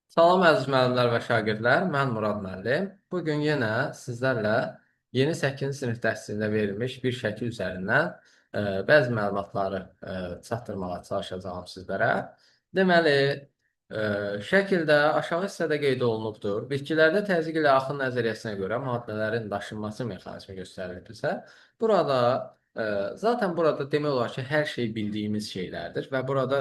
Salam əziz müəllimlər və şagirdlər, mən Murad müəllim. Bugün yenə sizlərlə yeni 8-ci sinif təhsilində verilmiş bir şəkil üzərindən bəzi məlumatları çatdırmağa çalışacağam sizlərə. Deməli, şəkildə aşağı hissədə qeyd olunubdur. Bitkilərdə təzyiq ilə axın nəzəriyyəsinə görə maddələrin daşınması mexanizmi göstərilibdirsə, burada zaten burada demək olar ki, hər şey bildiyimiz şeylərdir və burada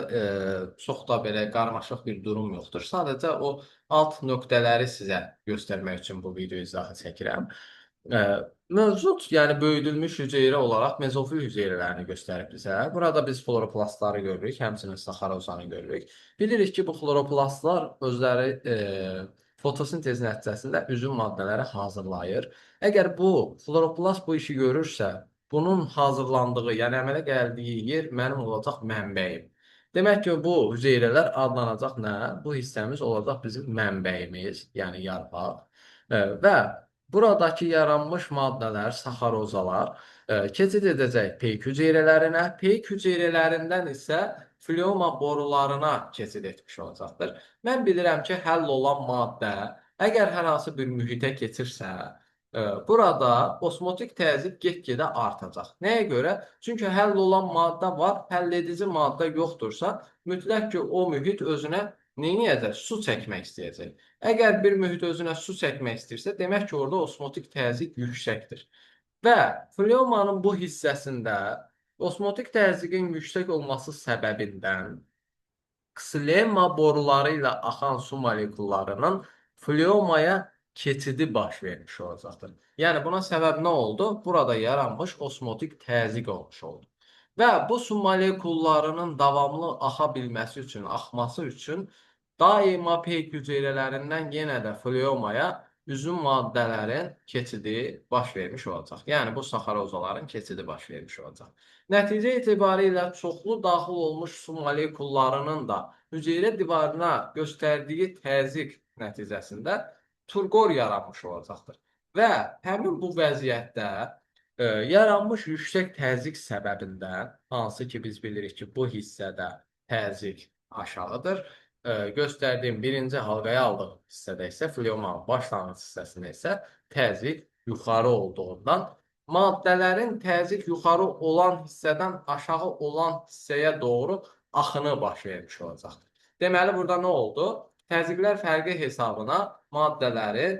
çox da belə qarmaşıq bir durum yoxdur. Sadəcə o alt nöqtələri sizə göstərmək üçün bu video izahı çəkirəm. E, Mövcud, yəni böyüdülmüş hüceyrə olaraq mezofil hüceyrələrini göstərib bizə. Burada biz xloroplastları görürük, həmçinin saxarozanı görürük. Bilirik ki, bu xloroplastlar özləri fotosintez nəticəsində üzüm maddələri hazırlayır. Əgər bu xloroplast bu işi görürsə, bunun hazırlandığı, yəni əmələ gəldiyi yer mənim olacaq mənbəyim. Demək ki, bu hüceyrələr adlanacaq nə? Bu hissəmiz olacaq bizim mənbəyimiz, yəni yarpaq. Və buradakı yaranmış maddələr, saxarozalar keçid edəcək peyk hüceyrələrinə, peyk hüceyrələrindən isə fleoma borularına keçid etmiş olacaqdır. Mən bilirəm ki, həll olan maddə əgər hər hansı bir mühitə keçirsə, burada osmotik təzyiq get-gedə artacaq. Nəyə görə? Çünki həll olan maddə var, həll edici maddə yoxdursa, mütləq ki, o mühit özünə neyniyəcək? Su çəkmək istəyəcək. Əgər bir mühit özünə su çəkmək istəyirsə, demək ki, orada osmotik təzyiq yüksəkdir. Və fleomanın bu hissəsində osmotik təzyiqin yüksək olması səbəbindən ksilema boruları ilə axan su molekullarının fleomaya keçidi baş vermiş olacaqdır. Yəni buna səbəb nə oldu? Burada yaranmış osmotik təzyiq olmuş oldu. Və bu su molekullarının davamlı axa bilməsi üçün, axması üçün daima peyk hüceyrələrindən yenə də fleomaya üzüm maddələrin keçidi baş vermiş olacaq. Yəni bu saxarozaların keçidi baş vermiş olacaq. Nəticə etibarilə çoxlu daxil olmuş su molekullarının da hüceyrə divarına göstərdiyi təzyiq nəticəsində turqor yaranmış olacaqdır. Və həmin bu vəziyyətdə yaranmış yüksək təzyiq səbəbindən, hansı ki biz bilirik ki, bu hissədə təzyiq aşağıdır. Göstərdiyim birinci halqaya aldığım hissədə isə fleomanın başlanğıc hissəsində isə təzyiq yuxarı olduğundan maddələrin təzyiq yuxarı olan hissədən aşağı olan hissəyə doğru axını baş vermiş olacaqdır. Deməli, burada nə oldu? Təzyiqlər fərqi hesabına maddələrin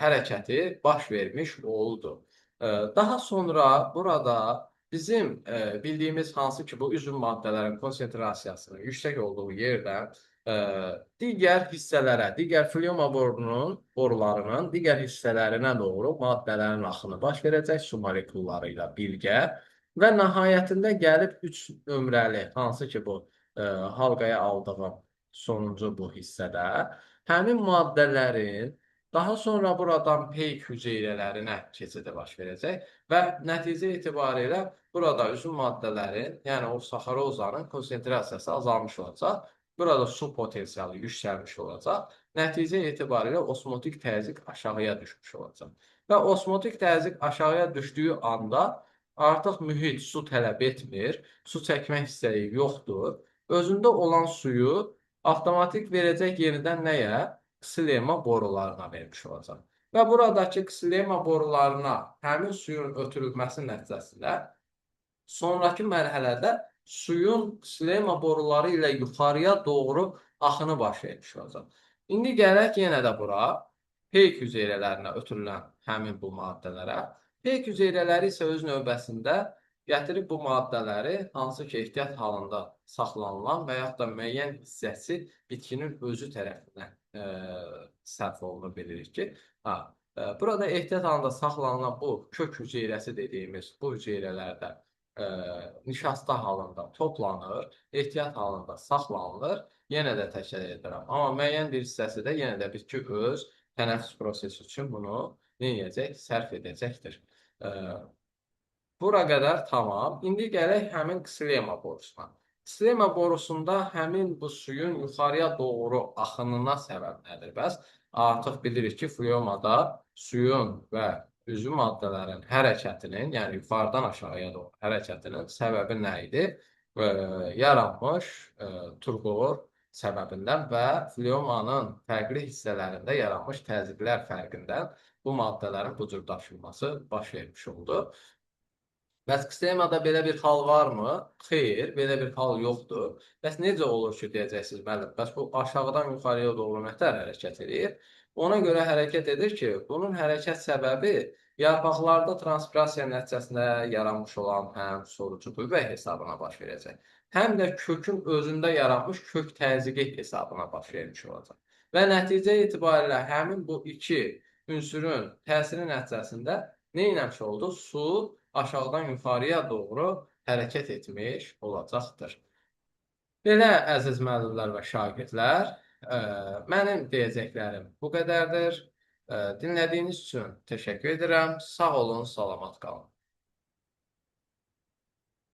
hərəkəti baş vermiş oldu. Daha sonra burada bizim bildiyimiz hansı ki bu üzüm maddələrin konsentrasiyasının yüksək olduğu yerdən digər hissələrə, digər fleoma borularının digər hissələrinə doğru maddələrin axını baş verəcək su molekulları ilə birgə və nəhayətində gəlib 3 nömrəli, hansı ki bu halqaya aldığım sonuncu bu hissədə həmin maddələrin daha sonra buradan peyk hüceyrələrinə keçidi baş verəcək və nəticə etibarilə burada üzüm maddələrin, yəni o saxarozanın konsentrasiyası azalmış olacaq. Burada su potensialı yüksəlmiş olacaq. Nəticə etibarilə osmotik təzyiq aşağıya düşmüş olacaq. Və osmotik təzyiq aşağıya düşdüyü anda artıq mühit su tələb etmir, su çəkmək istəyi yoxdur. Özündə olan suyu avtomatik verəcək yenidən nəyə? Ksilema borularına vermiş olacaq. Və buradakı ksilema borularına həmin suyun ötürülməsi nəticəsində sonrakı mərhələdə suyun ksilema boruları ilə yuxarıya doğru axını baş vermiş olacaq. İndi gələk yenə də bura peyk hüceyrələrinə ötürülən həmin bu maddələrə. Peyk hüceyrələri isə öz növbəsində gətirib bu maddələri hansı ki ehtiyat halında saxlanılan və yaxud da müəyyən hissəsi bitkinin özü tərəfindən sərf olunur bilirik ki. Burada ehtiyat halında saxlanılan bu kök hüceyrəsi dediyimiz bu hüceyrələrdə nişasta halında toplanır, ehtiyat halında saxlanılır. Yenə də təkrar edirəm. Amma müəyyən bir hissəsi də yenə də bitki öz tənəffüs prosesi üçün bunu nə edəcək? Sərf edəcəkdir. Bura qədər tamam. İndi gələk həmin ksilema borusuna. Ksilema borusunda həmin bu suyun yuxarıya doğru axınına səbəb nədir? Bəs artıq bilirik ki, fleomada suyun və üzüm maddələrin hərəkətinin, yəni yuxarıdan aşağıya doğru hərəkətinin səbəbi nə idi? Yaranmış turqor səbəbindən və fliomanın fərqli hissələrində yaranmış təzyiqlər fərqindən bu maddələrin bu cür daşınması baş vermiş oldu. Bəs ekstremada belə bir hal varmı? Xeyr, belə bir hal yoxdur. Bəs necə olur ki, deyəcəksiniz, müəllim, bəs bu aşağıdan yuxarıya doğru nətər hərəkət edir? Ona görə hərəkət edir ki, bunun hərəkət səbəbi yarpaqlarda transpirasiya nəticəsində yaranmış olan həm sorucu qüvvə hesabına baş verəcək, həm də kökün özündə yaranmış kök təzyiqi hesabına baş vermiş olacaq. Və nəticə etibarilə həmin bu iki ünsürün təsiri nəticəsində nə etmiş oldu? Su aşağıdan yuxarıya doğru hərəkət etmiş olacaqdır. Belə əziz müəllimlər və şagirdlər, mənim deyəcəklərim bu qədərdir. Dinlədiyiniz üçün təşəkkür edirəm. Sağ olun, salamat qalın.